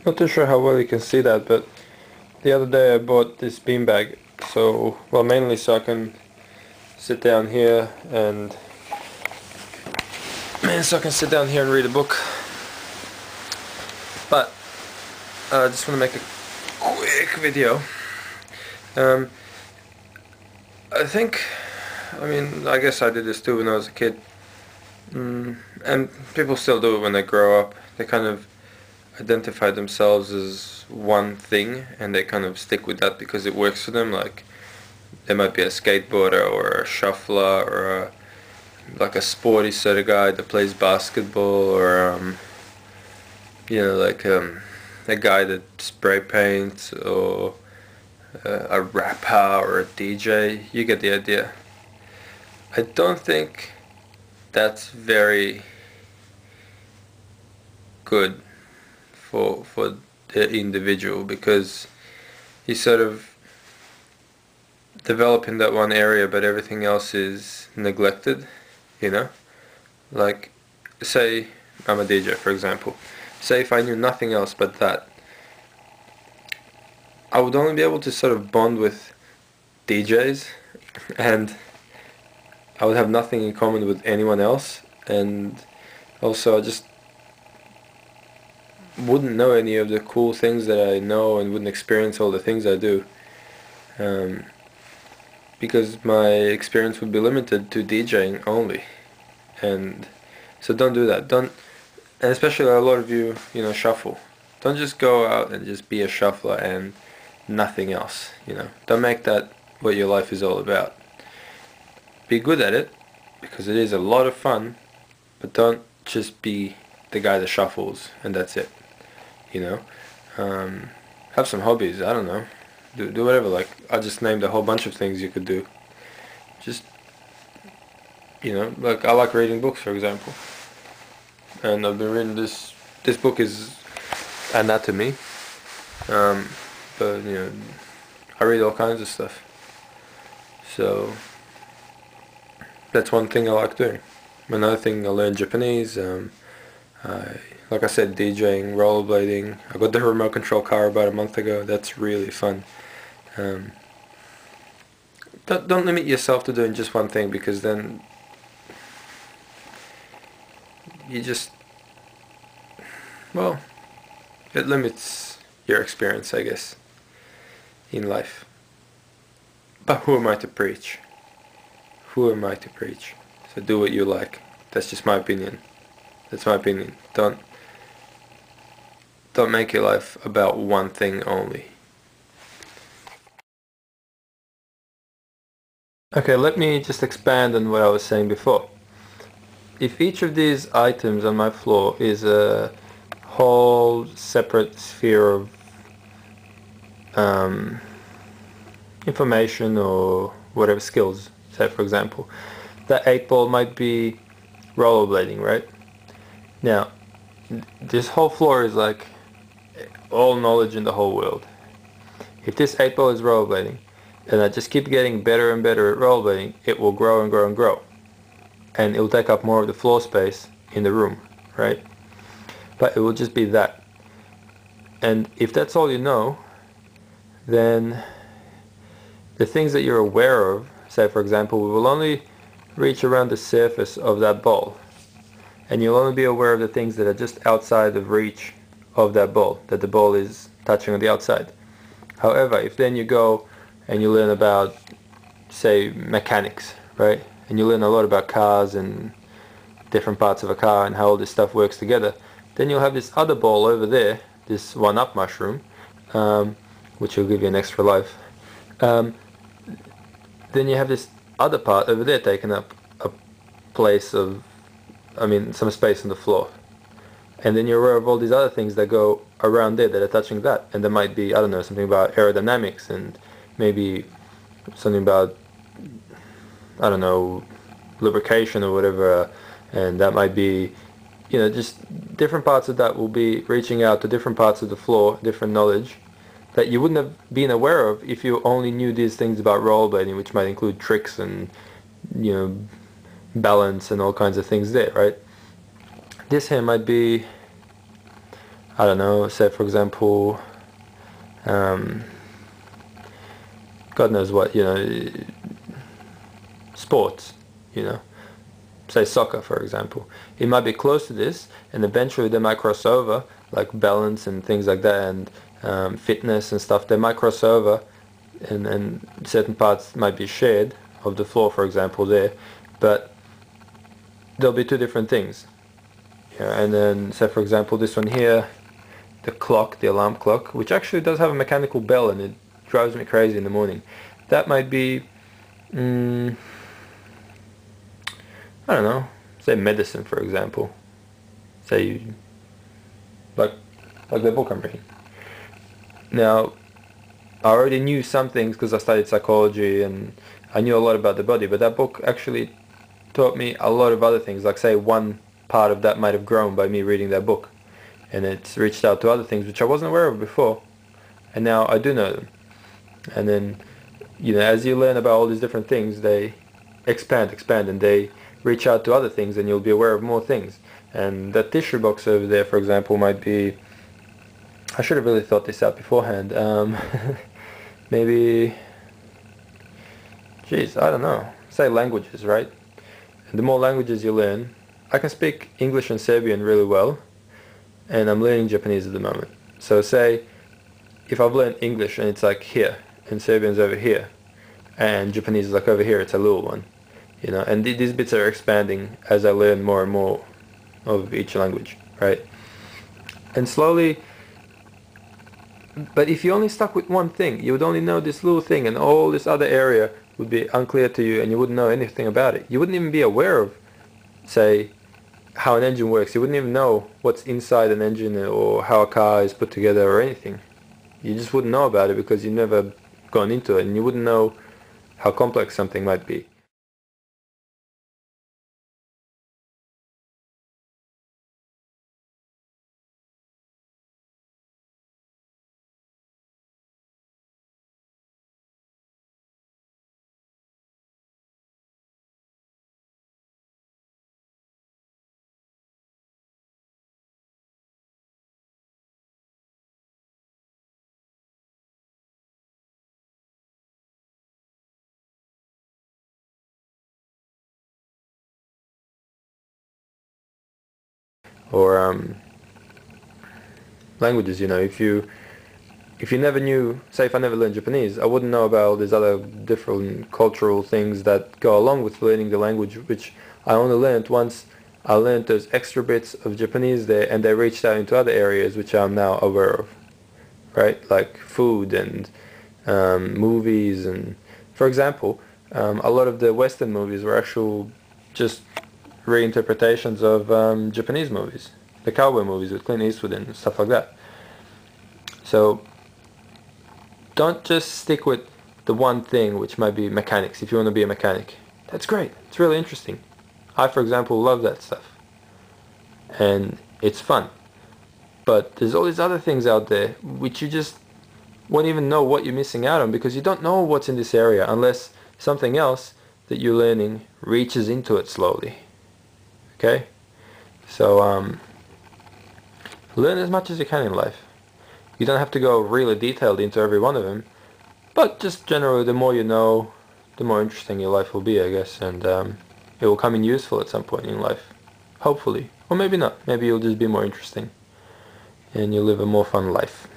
Not too sure how well you can see that, but the other day I bought this beanbag. So, well, mainly so I can sit down here and read a book. But I just want to make a quick video. Um, I guess I did this too when I was a kid. And people still do it when they grow up. They kind of identify themselves as one thing and they kind of stick with that because it works for them. Like, they might be a skateboarder or a shuffler or like a sporty sort of guy that plays basketball or a guy that spray paints or a rapper or a DJ. You get the idea. I don't think that's very good for the individual because you sort of develop in that one area but everything else is neglected, you know? Like, say I'm a DJ, for example. Say if I knew nothing else but that, I would only be able to sort of bond with DJs and I would have nothing in common with anyone else, and also I just wouldn't know any of the cool things that I know and wouldn't experience all the things I do, because my experience would be limited to DJing only. And so don't do that. Don't, and especially a lot of you, shuffle. Don't just go out and just be a shuffler and nothing else, Don't make that what your life is all about. Be good at it, because it is a lot of fun, but don't just be the guy that shuffles and that's it, Have some hobbies, I don't know. Do whatever, like, I just named a whole bunch of things you could do. Just, like, I like reading books, for example. And I've been reading this book is anatomy, but, I read all kinds of stuff. So, that's one thing I like doing. Another thing, I learned Japanese. Like I said, DJing, rollerblading. I got the remote control car about a month ago. That's really fun. Don't limit yourself to doing just one thing, because then you just, well, it limits your experience, I guess, in life. But who am I to preach? Who am I to preach? So do what you like. That's just my opinion. That's my opinion. Don't make your life about one thing only. Okay, let me just expand on what I was saying before. If each of these items on my floor is a whole separate sphere of information or whatever skills, say for example, that 8-ball might be rollerblading, right? Now, this whole floor is like all knowledge in the whole world. If this 8-ball is rollerblading, and I just keep getting better and better at rollerblading, it will grow and grow and grow. And it will take up more of the floor space in the room, right? But it will just be that. And if that's all you know, then the things that you're aware of, say for example, we will only reach around the surface of that ball. And you'll only be aware of the things that are just outside of reach of that ball, that the ball is touching on the outside. However, if then you go and you learn about, say, mechanics, right? And you learn a lot about cars and different parts of a car and how all this stuff works together, then you'll have this other ball over there, this one-up mushroom, which will give you an extra life. Then you have this other part over there taking up a place of, some space on the floor. And then you're aware of all these other things that go around there that are touching that. And there might be, I don't know, something about aerodynamics and maybe something about, I don't know, lubrication or whatever. And that might be, just different parts of that will be reaching out to different parts of the floor, different knowledge that you wouldn't have been aware of if you only knew these things about rollerblading, which might include tricks and, balance and all kinds of things there, right? This here might be, I don't know, say for example, um, God knows what, sports, you know, say soccer for example. It might be close to this, and eventually they might cross over, like balance and things like that, and fitness and stuff. They might cross over, and certain parts might be shared of the floor, for example, there, but there'll be two different things. Yeah, and then say for example this one here, the clock, the alarm clock, which actually does have a mechanical bell and it drives me crazy in the morning. That might be, mm, I don't know, say medicine for example. Say you, like, like the book I'm reading. Now, I already knew some things because I studied psychology and I knew a lot about the body, but that book actually taught me a lot of other things. Like say one part of that might have grown by me reading that book, and it's reached out to other things which I wasn't aware of before, and now I do know them. And then, as you learn about all these different things, they expand, and they reach out to other things, and you'll be aware of more things. And that tissue box over there, for example, might be, I should have really thought this out beforehand. Maybe, geez, I don't know. Say languages, right? And the more languages you learn, I can speak English and Serbian really well, and I'm learning Japanese at the moment. So say, if I've learned English and it's like here, and Serbian's over here, and Japanese is like over here, it's a little one, and these bits are expanding as I learn more and more of each language, right? And slowly, but if you only stuck with one thing, you would only know this little thing, and all this other area would be unclear to you, and you wouldn't know anything about it. You wouldn't even be aware of, say, how an engine works. You wouldn't even know what's inside an engine or how a car is put together or anything. You just wouldn't know about it because you've never gone into it, and you wouldn't know how complex something might be. Or languages, if you never knew, say if I never learned Japanese, I wouldn't know about all these other different cultural things that go along with learning the language, which I only learned once I learned those extra bits of Japanese there, and they reached out into other areas which I'm now aware of, right? Like food and movies, and for example, a lot of the Western movies were actual just reinterpretations of Japanese movies, the cowboy movies with Clint Eastwood and stuff like that. So don't just stick with the one thing, which might be mechanics. If you want to be a mechanic, that's great. It's really interesting. I, for example, love that stuff, and it's fun. But there's all these other things out there which you just won't even know what you're missing out on because you don't know what's in this area unless something else that you're learning reaches into it slowly. Okay? So learn as much as you can in life. You don't have to go really detailed into every one of them, but just generally the more you know, the more interesting your life will be, I guess, and it will come in useful at some point in life. Hopefully. Or maybe not. Maybe you'll just be more interesting and you'll live a more fun life.